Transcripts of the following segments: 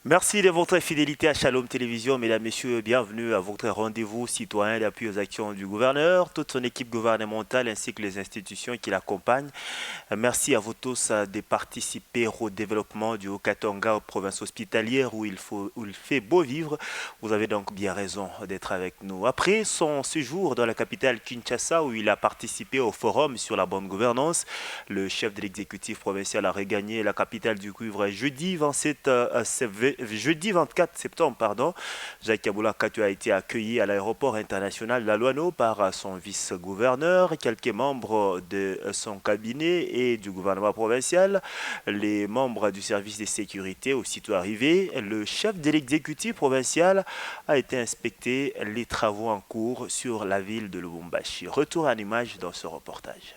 Merci de votre fidélité à Shalom Télévision. Mesdames, Messieurs, bienvenue à votre rendez-vous citoyen d'appui aux actions du gouverneur, toute son équipe gouvernementale ainsi que les institutions qui l'accompagnent. Merci à vous tous de participer au développement du Haut-Katanga, province hospitalière où il fait beau vivre. Vous avez donc bien raison d'être avec nous. Après son séjour dans la capitale Kinshasa où il a participé au forum sur la bonne gouvernance, le chef de l'exécutif provincial a regagné la capitale du cuivre jeudi 24 septembre. Jacques Kaboula Katoué a été accueilli à l'aéroport international d'Alouano par son vice-gouverneur, quelques membres de son cabinet et du gouvernement provincial, les membres du service de sécurité. Aussitôt arrivé, le chef de l'exécutif provincial a été inspecté les travaux en cours sur la ville de Lubumbashi. Retour à l'image dans ce reportage.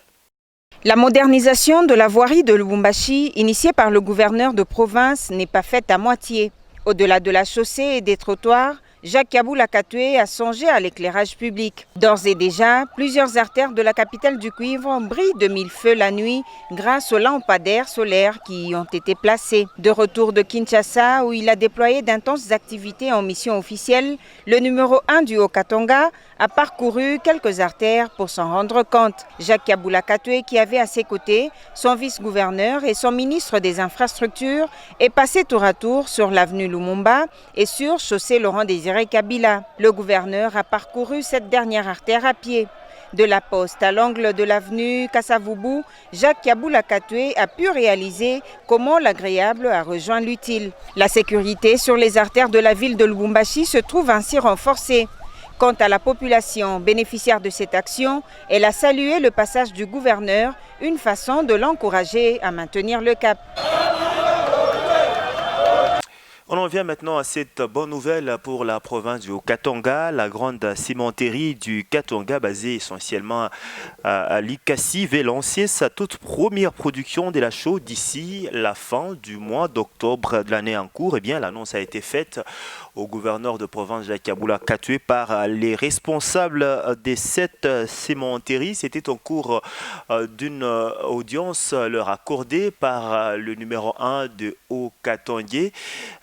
La modernisation de la voirie de Lubumbashi, initiée par le gouverneur de province, n'est pas faite à moitié. Au-delà de la chaussée et des trottoirs, Jacques Kaboula Katoué a songé à l'éclairage public. D'ores et déjà, plusieurs artères de la capitale du cuivre brillent de mille feux la nuit grâce aux lampadaires solaires qui y ont été placés. De retour de Kinshasa, où il a déployé d'intenses activités en mission officielle, le numéro 1 du Haut-Katanga a parcouru quelques artères pour s'en rendre compte. Jacques Kaboula Katoué, qui avait à ses côtés son vice-gouverneur et son ministre des Infrastructures, est passé tour à tour sur l'avenue Lumumba et sur chaussée Laurent-Désiré Kabila. Le gouverneur a parcouru cette dernière artère à pied. De la poste à l'angle de l'avenue Kassavubu, Jacques Kaboula Katoué a pu réaliser comment l'agréable a rejoint l'utile. La sécurité sur les artères de la ville de Lubumbashi se trouve ainsi renforcée. Quant à la population bénéficiaire de cette action, elle a salué le passage du gouverneur, une façon de l'encourager à maintenir le cap. On en vient maintenant à cette bonne nouvelle pour la province du Haut-Katanga. La grande cimenterie du Katanga, basée essentiellement à Likasi, va lancer sa toute première production de la chaux d'ici la fin du mois d'octobre de l'année en cours. Eh bien, l'annonce a été faite au gouverneur de province Jacques Kaboula Katoué par les responsables de cette cimenterie. C'était au cours d'une audience leur accordée par le numéro 1 de Haut-Katanga.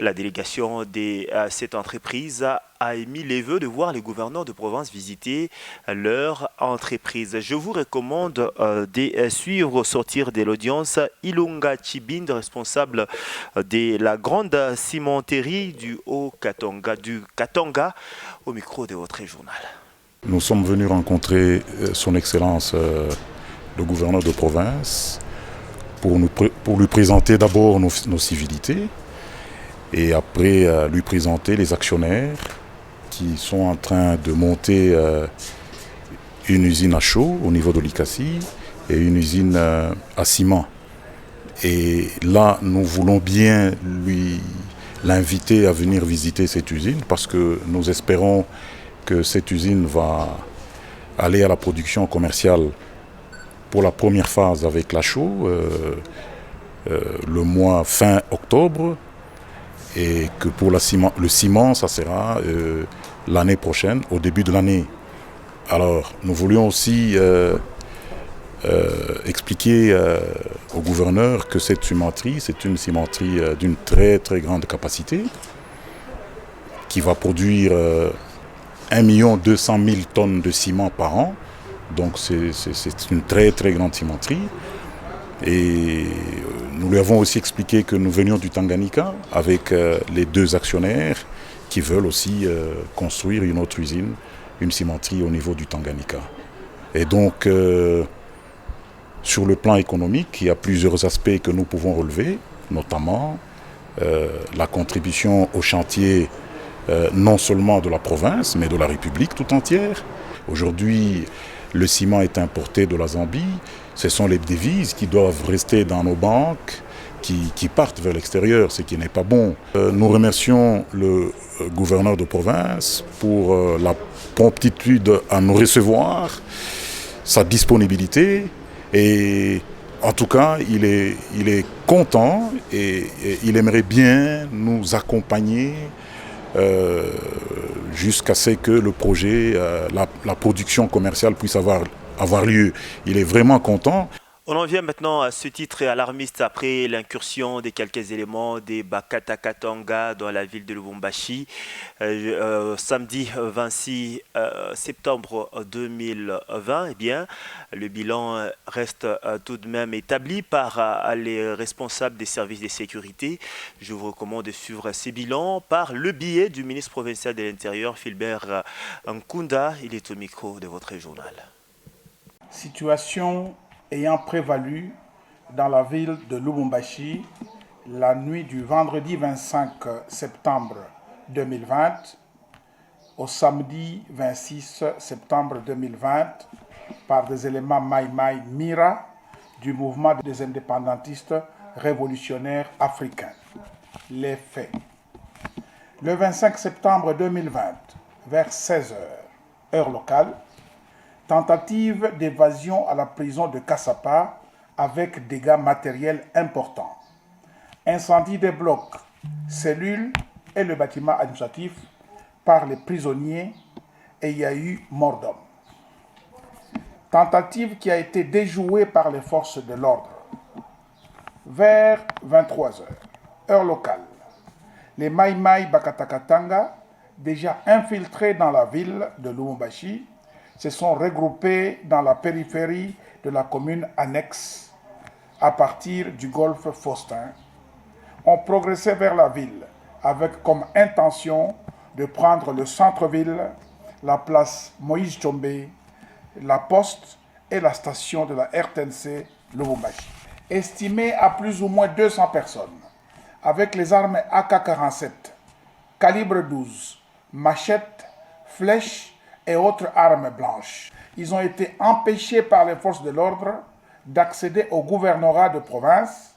La délégation de cette entreprise a émis les vœux de voir les gouverneurs de province visiter leur entreprise. Je vous recommande de suivre au sortir de l'audience Ilunga Chibind, responsable de la grande cimenterie du Haut-Katanga, au micro de votre journal. Nous sommes venus rencontrer son Excellence le gouverneur de province pour lui présenter d'abord nos civilités et après lui présenter les actionnaires qui sont en train de monter une usine à chaux au niveau de l'Ikasi et une usine à ciment. Et là, nous voulons bien l'inviter à venir visiter cette usine parce que nous espérons que cette usine va aller à la production commerciale pour la première phase avec la chaux le mois fin octobre et que pour le ciment, ça sera l'année prochaine, au début de l'année. Alors, nous voulions aussi expliquer au gouverneur que cette cimenterie, c'est une cimenterie d'une très très grande capacité qui va produire 1 200 000 tonnes de ciment par an. Donc c'est une très très grande cimenterie. Et nous lui avons aussi expliqué que nous venions du Tanganyika avec les deux actionnaires qui veulent aussi construire une autre usine, une cimenterie au niveau du Tanganyika. Et donc, sur le plan économique, il y a plusieurs aspects que nous pouvons relever, notamment la contribution au chantier non seulement de la province, mais de la République tout entière. Aujourd'hui, le ciment est importé de la Zambie. Ce sont les devises qui doivent rester dans nos banques, qui partent vers l'extérieur, ce qui n'est pas bon. Nous remercions le gouverneur de province pour la promptitude à nous recevoir, sa disponibilité. Et en tout cas, il est content et il aimerait bien nous accompagner jusqu'à ce que le projet, la production commerciale puisse avoir lieu. Il est vraiment content. On en vient maintenant à ce titre alarmiste après l'incursion des quelques éléments des Bakata Katanga dans la ville de Lubumbashi samedi 26 septembre 2020. Eh bien, le bilan reste tout de même établi par les responsables des services de sécurité. Je vous recommande de suivre ces bilans par le biais du ministre provincial de l'Intérieur, Philbert Nkunda. Il est au micro de votre journal. Situation ayant prévalu dans la ville de Lubumbashi la nuit du vendredi 25 septembre 2020 au samedi 26 septembre 2020 par des éléments Maï Mira du mouvement des indépendantistes révolutionnaires africains. Les faits. Le 25 septembre 2020, vers 16h, heure locale, tentative d'évasion à la prison de Kassapa avec dégâts matériels importants. Incendie des blocs, cellules et le bâtiment administratif par les prisonniers et il y a eu mort d'homme. Tentative qui a été déjouée par les forces de l'ordre. Vers 23h, heure locale, les Maï Bakatakatanga, déjà infiltrés dans la ville de Lubumbashi, se sont regroupés dans la périphérie de la commune annexe à partir du golfe Faustin, ont progressé vers la ville avec comme intention de prendre le centre-ville, la place Moïse Tshombe, la poste et la station de la RTNC Lubumbashi. Estimé à plus ou moins 200 personnes, avec les armes AK-47, calibre 12, machettes, flèches et autres armes blanches. Ils ont été empêchés par les forces de l'ordre d'accéder au gouvernorat de province.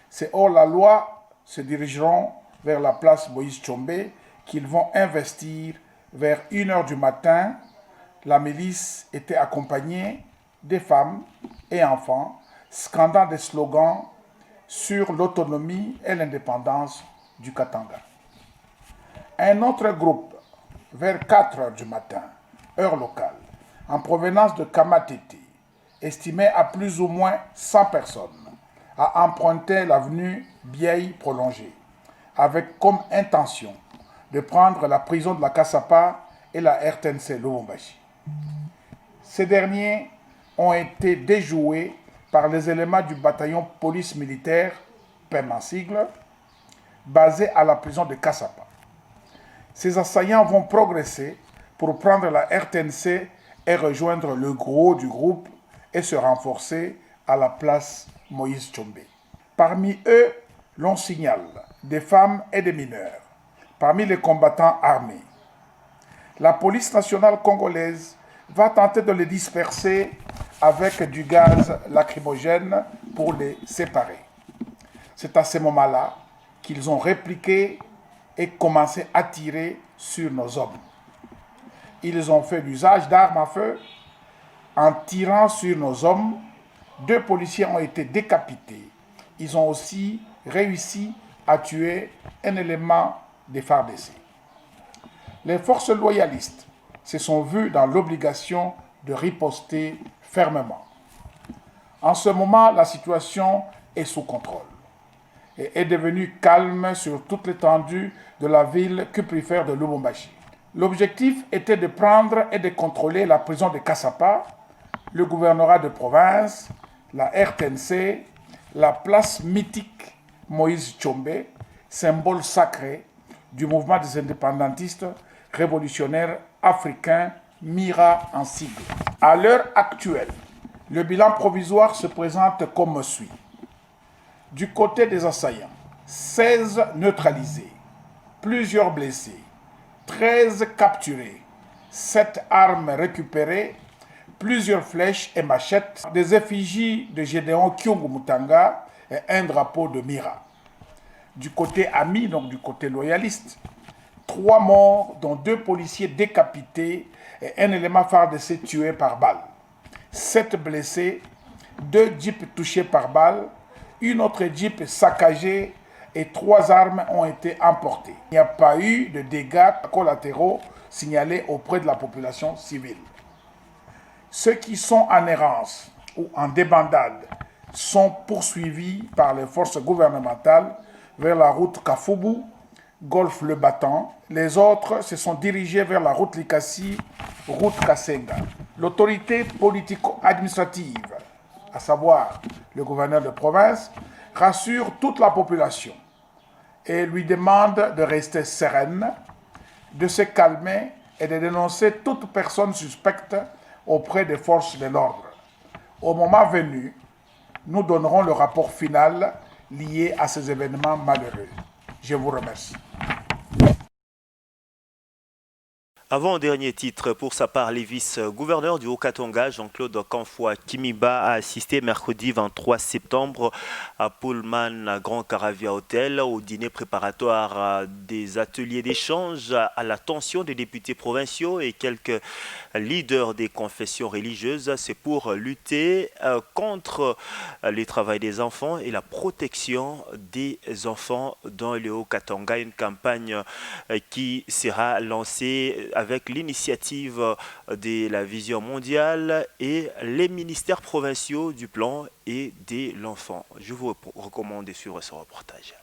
C'est hors la loi se dirigeront vers la place Moïse Tshombe qu'ils vont investir vers 1h du matin. La milice était accompagnée des femmes et enfants scandant des slogans sur l'autonomie et l'indépendance du Katanga. Un autre groupe, vers 4h du matin, heure locale, en provenance de Kamatete, estimé à plus ou moins 100 personnes, a emprunté l'avenue Biaï prolongée, avec comme intention de prendre la prison de la Kassapa et la RTNC Lubumbashi. Ces derniers ont été déjoués par les éléments du bataillon police militaire, PEM en sigle, basé à la prison de Kassapa. Ces assaillants vont progresser pour prendre la RTNC et rejoindre le gros du groupe et se renforcer à la place Moïse Tshombe. Parmi eux, l'on signale des femmes et des mineurs, parmi les combattants armés. La police nationale congolaise va tenter de les disperser avec du gaz lacrymogène pour les séparer. C'est à ce moment-là qu'ils ont répliqué et commencé à tirer sur nos hommes. Ils ont fait l'usage d'armes à feu. En tirant sur nos hommes, 2 policiers ont été décapités. Ils ont aussi réussi à tuer un élément des FARDC. Les forces loyalistes se sont vues dans l'obligation de riposter fermement. En ce moment, la situation est sous contrôle et est devenue calme sur toute l'étendue de la ville cuprifère de Lubumbashi. L'objectif était de prendre et de contrôler la prison de Kassapa, le gouvernorat de province, la RTNC, la place mythique Moïse Tshombe, symbole sacré du mouvement des indépendantistes révolutionnaires africains, MIRA en sigle. À l'heure actuelle, le bilan provisoire se présente comme suit. Du côté des assaillants, 16 neutralisés, plusieurs blessés, 13 capturés, 7 armes récupérées, plusieurs flèches et machettes, des effigies de Gédéon Kyungu Mutanga et un drapeau de Mira. Du côté ami, donc du côté loyaliste, 3 morts, dont 2 policiers décapités et un élément FARDC tué par balle. 7 blessés, 2 jeeps touchés par balle, une autre jeep saccagée et 3 armes ont été emportées. Il n'y a pas eu de dégâts collatéraux signalés auprès de la population civile. Ceux qui sont en errance ou en débandade sont poursuivis par les forces gouvernementales vers la route Kafoubou, Golfe Le Battant. Les autres se sont dirigés vers la route Likasi, route Kasenga. L'autorité politico-administrative, à savoir le gouverneur de province, rassure toute la population et lui demande de rester sereine, de se calmer et de dénoncer toute personne suspecte auprès des forces de l'ordre. Au moment venu, nous donnerons le rapport final lié à ces événements malheureux. Je vous remercie. Avant-dernier titre, pour sa part, les vice-gouverneurs du Haut-Katanga, Jean-Claude Kanfoua Kimiba, a assisté mercredi 23 septembre à Pullman Grand Caravia Hotel au dîner préparatoire des ateliers d'échange à l'attention des députés provinciaux et quelques leaders des confessions religieuses. C'est pour lutter contre le travail des enfants et la protection des enfants dans le Haut-Katanga. Une campagne qui sera lancée avec l'initiative de la Vision mondiale et les ministères provinciaux du plan et de l'enfant. Je vous recommande de suivre ce reportage.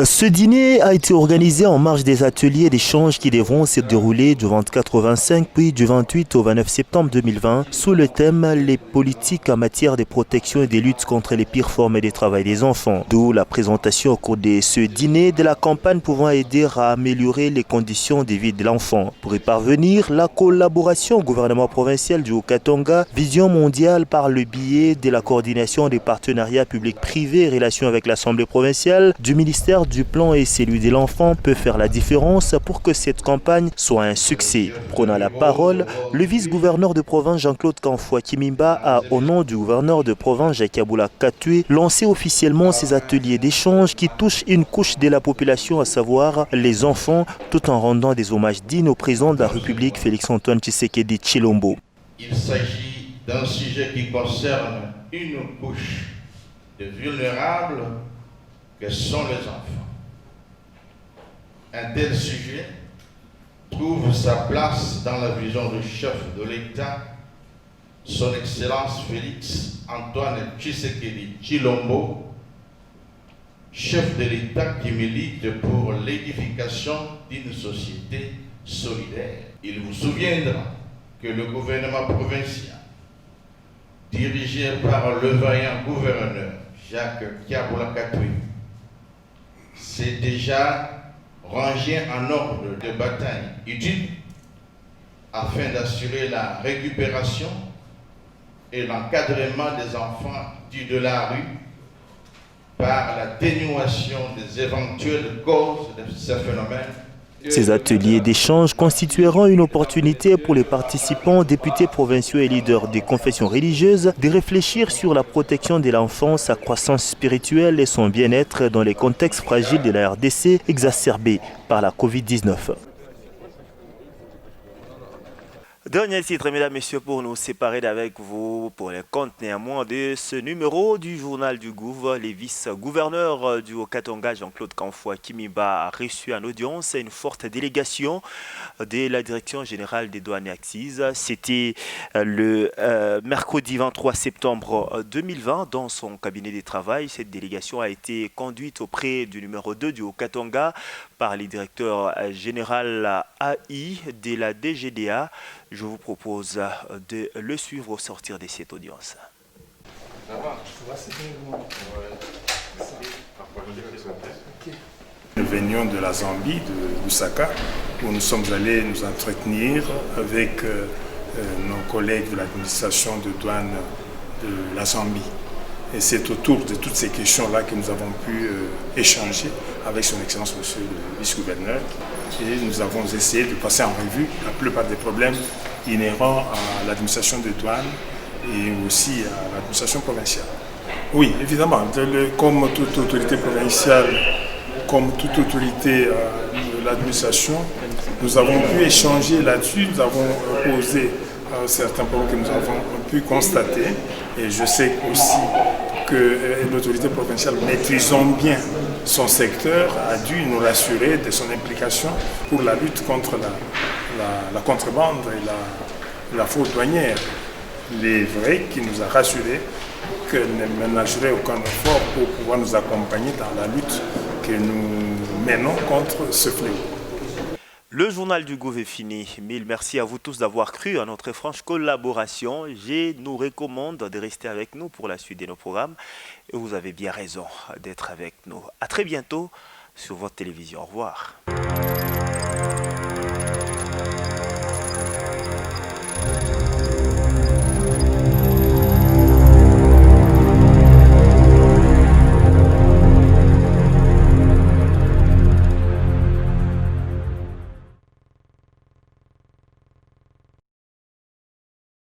Ce dîner a été organisé en marge des ateliers d'échange qui devront se dérouler du 24 au 25 puis du 28 au 29 septembre 2020 sous le thème « Les politiques en matière de protection et de lutte contre les pires formes de travail des enfants ». D'où la présentation au cours de ce dîner de la campagne pouvant aider à améliorer les conditions de vie de l'enfant. Pour y parvenir, la collaboration au gouvernement provincial du Haut-Katanga, Vision mondiale par le biais de la coordination des partenariats publics-privés et relations avec l'Assemblée provinciale, du ministère du plan et celui de l'enfant peut faire la différence pour que cette campagne soit un succès. Prenant la parole, le vice-gouverneur de province Jean-Claude Kanfoua Kimiba a, au nom du gouverneur de province Jakaboula Katoué, lancé officiellement ces ateliers d'échange qui touchent une couche de la population, à savoir les enfants, tout en rendant des hommages dignes au président de la République Félix-Antoine Tshisekedi Tshilombo. Il s'agit d'un sujet qui concerne une couche de vulnérables que sont les enfants. Un tel sujet trouve sa place dans la vision du chef de l'État, son Excellence Félix-Antoine Tshisekedi Tshilombo, chef de l'État qui milite pour l'édification d'une société solidaire. Il vous souviendra que le gouvernement provincial, dirigé par le vaillant gouverneur Jacques Kaboula Katoué, s'est déjà rangé en ordre de bataille utile afin d'assurer la récupération et l'encadrement des enfants dits de la rue par l'atténuation des éventuelles causes de ces phénomènes. Ces ateliers d'échange constitueront une opportunité pour les participants, députés provinciaux et leaders des confessions religieuses de réfléchir sur la protection de l'enfant, sa croissance spirituelle et son bien-être dans les contextes fragiles de la RDC exacerbés par la Covid-19. Dernier titre, mesdames, messieurs, pour nous séparer d'avec vous pour les comptes néanmoins de ce numéro du journal du Gouv. Les vice-gouverneurs du Haut-Katanga, Jean-Claude Kanfoua Kimiba, a reçu en audience une forte délégation de la Direction générale des douanes et accises. C'était le mercredi 23 septembre 2020 dans son cabinet de travail. Cette délégation a été conduite auprès du numéro 2 du Haut-Katanga par le directeur général AI de la DGDA. Je vous propose de le suivre au sortir de cette audience. Nous venions de la Zambie, de Lusaka, où nous sommes allés nous entretenir avec nos collègues de l'administration de douane de la Zambie. Et c'est autour de toutes ces questions-là que nous avons pu échanger avec son Excellence Monsieur le Vice-gouverneur. Et nous avons essayé de passer en revue la plupart des problèmes inhérents à l'administration de douane et aussi à l'administration provinciale. Oui, évidemment, comme toute autorité provinciale, comme toute autorité de l'administration, nous avons pu échanger là-dessus, nous avons posé certains problèmes que nous avons pu constater. Et je sais aussi que l'autorité provinciale, maîtrisant bien son secteur, a dû nous rassurer de son implication pour la lutte contre la contrebande et la fraude douanière. Il est vrai qu'il nous a rassurés qu'elle ne ménagerait aucun effort pour pouvoir nous accompagner dans la lutte que nous menons contre ce fléau. Le journal du Gouv est fini. Mille merci à vous tous d'avoir cru à notre franche collaboration. Je nous recommande de rester avec nous pour la suite de nos programmes. Et vous avez bien raison d'être avec nous. À très bientôt sur votre télévision. Au revoir.